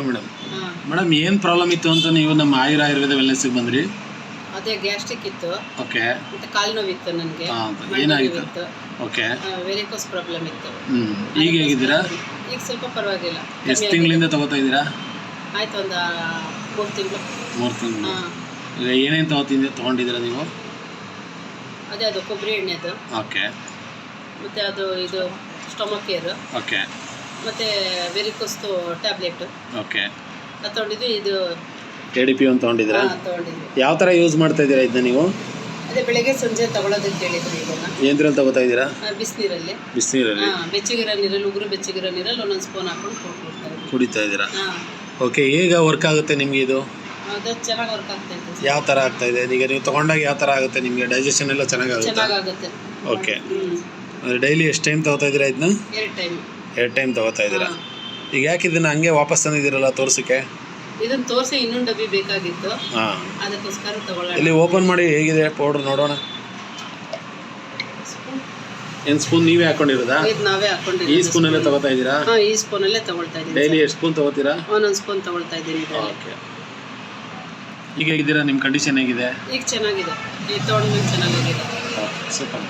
Madam madam ಏನು problem ಇತ್ತು ಅಂತ ನೀವು ನಮ್ಮ ಆಯುರ್ವೇದ ವೆಲ್ನೆಸ್ಗೆ ಬಂದ್ರಿ? ಅದೇ ಗ್ಯಾಸ್ಟ್ರಿಕ್ ಇತ್ತು. ಓಕೆ. ಮತ್ತೆ ಕಾಲು ನೋವು ಇತ್ತು ನನಗೆ. ಏನಾಗಿತ್ತು? ಓಕೆ. ವೆರಿಕೋಸ್ ಪ್ರಾಬ್ಲಮ್ ಇತ್ತು. ಈಗ ಹೇಗಿದ್ದೀರಾ? ಈಗ ಸ್ವಲ್ಪ ಪರವಾಗಿಲ್ಲ. ಎಷ್ಟು ತಿಂಗಳಿಂದ ತಗೋತಾ ಇದ್ದೀರಾ? ಆಯ್ತು, ಒಂದು 3 ತಿಂಗಳು. 3 ತಿಂಗಳು. ಈಗ ಏನೇನು ತಗೊಂಡಿದ್ದೀರಾ ನೀವು? ಅದೇ ಅದು ಕೊಬ್ಬರಿ ಎಣ್ಣೆದು. ಓಕೆ. ಮತ್ತೆ ಅದು ಇದು ಸ್ಟಮಕ್ ಕೇರ್. ಓಕೆ. ಮತ್ತೆ ವೆರಿಕೋಸ್ದು ಟ್ಯಾಬ್ಲೆಟ್. ಓಕೆ. ಅದು ತೊಗೊಂಡಿದ್ವಿ. ಇದು ADP ಒಂದು ತೊಗೊಂಡಿದ್ದೀರಾ? ತೊಗೊಂಡಿದ್ವಿ. ಯಾವ ಥರ ಯೂಸ್ ಮಾಡ್ತಾ ಇದ್ದೀರಾ ಇದನ್ನ ನೀವು? ಅದೇ ಬೆಳಗ್ಗೆ ಸಂಜೆ ತಗೊಳ್ಳೋದಕ್ಕೆ ಹೇಳಿದ್ರು. ಇದನ್ನು ಏನ್ದ್ರಲ್ಲಿ ತಗೋತಾ ಇದ್ದೀರಾ? ಬಿಸಿನೀರಲ್ಲಿ. ಬಿಸಿನೀರಲ್ಲಿ? ಬೆಚ್ಚಗಿರೋ ನೀರಲ್ಲಿ, ಉಗುರು ಬೆಚ್ಚಗಿರೋ ನೀರಲ್ಲಿ ಒಂದೊಂದು ಸ್ಪೂನ್ ಹಾಕೊಂಡು ಕುಡಿತಾ ಇದ್ದೀರಾ? ಓಕೆ. ಈಗ ವರ್ಕ್ ಆಗುತ್ತೆ ನಿಮಗೆ ಇದು? ಅದು ಚೆನ್ನಾಗಿ ವರ್ಕ್ ಆಗ್ತಾ ಇದೆ. ಯಾವ ಥರ ಆಗ್ತಾ ಇದೆ? ಈಗ ನೀವು ತೊಗೊಂಡಾಗ ಯಾವ ಥರ ಆಗುತ್ತೆ ನಿಮಗೆ? ಡೈಜೆಷನ್ ಎಲ್ಲ ಚೆನ್ನಾಗಾಗುತ್ತೆ. ಓಕೆ. ಡೈಲಿ ಎಷ್ಟು ಟೈಮ್ ತಗೋತಾ ಇದ್ದೀರಾ ಇದನ್ನ? 2 ಟೈಮ್. 2 ಟೈಮ್ ತಗೋತಾ ಇದ್ದೀರಾ? ಈಗ ಯಾಕೆ ಇದನ್ನ ಹಂಗೆ ವಾಪಸ್ ತಂದಿದ್ದೀರಲ್ಲ ತೋರ್ಸಕ್ಕೆ? ಇದನ್ನ ತೋರಿಸಿ ಇನ್ನೊಂದು ಡಬ್ಬಿ ಬೇಕಾಗಿತ್ತು. ಹಾಂ, ಅದಕ್ಕೋಸ್ಕರ ತಗೊಳ್ಳೋಣ. ಇಲ್ಲಿ ಓಪನ್ ಮಾಡಿ ಹೇಗಿದೆ ಪೌಡ್ರ್ ನೋಡೋಣ. ಏನು ಸ್ಪೂನ್ ನೀವೇ ಹಾಕೊಂಡಿರೋದಾ? ಇದು ನಾವೇ ಹಾಕೊಂಡಿದ್ದೀವಿ. ಈ ಸ್ಪೂನಲ್ಲೇ ತಗೋತಾ ಇದ್ದೀರಾ? ಹಾಂ, ಈ ಸ್ಪೂನಲ್ಲೇ ತಗೊಳ್ತಾ ಇದ್ದೀನಿ. ಡೈಲಿ ಎಷ್ಟು ಸ್ಪೂನ್ ತಗೋತೀರಾ? ಒಂದೊಂದು ಸ್ಪೂನ್ ತಗೊಳ್ತಾ ಇದ್ದೀನಿ. ಓಕೆ. ಈಗ ಹೇಗಿದ್ದೀರಾ? ನಿಮ್ಮ ಕಂಡೀಷನ್ ಹೇಗಿದೆ? ಈಗ ಚೆನ್ನಾಗಿದೆ. ಈಗ ತೊಗೊಂಡ್ಮೇಲೆ ಚೆನ್ನಾಗಿದೆ. Okay, super.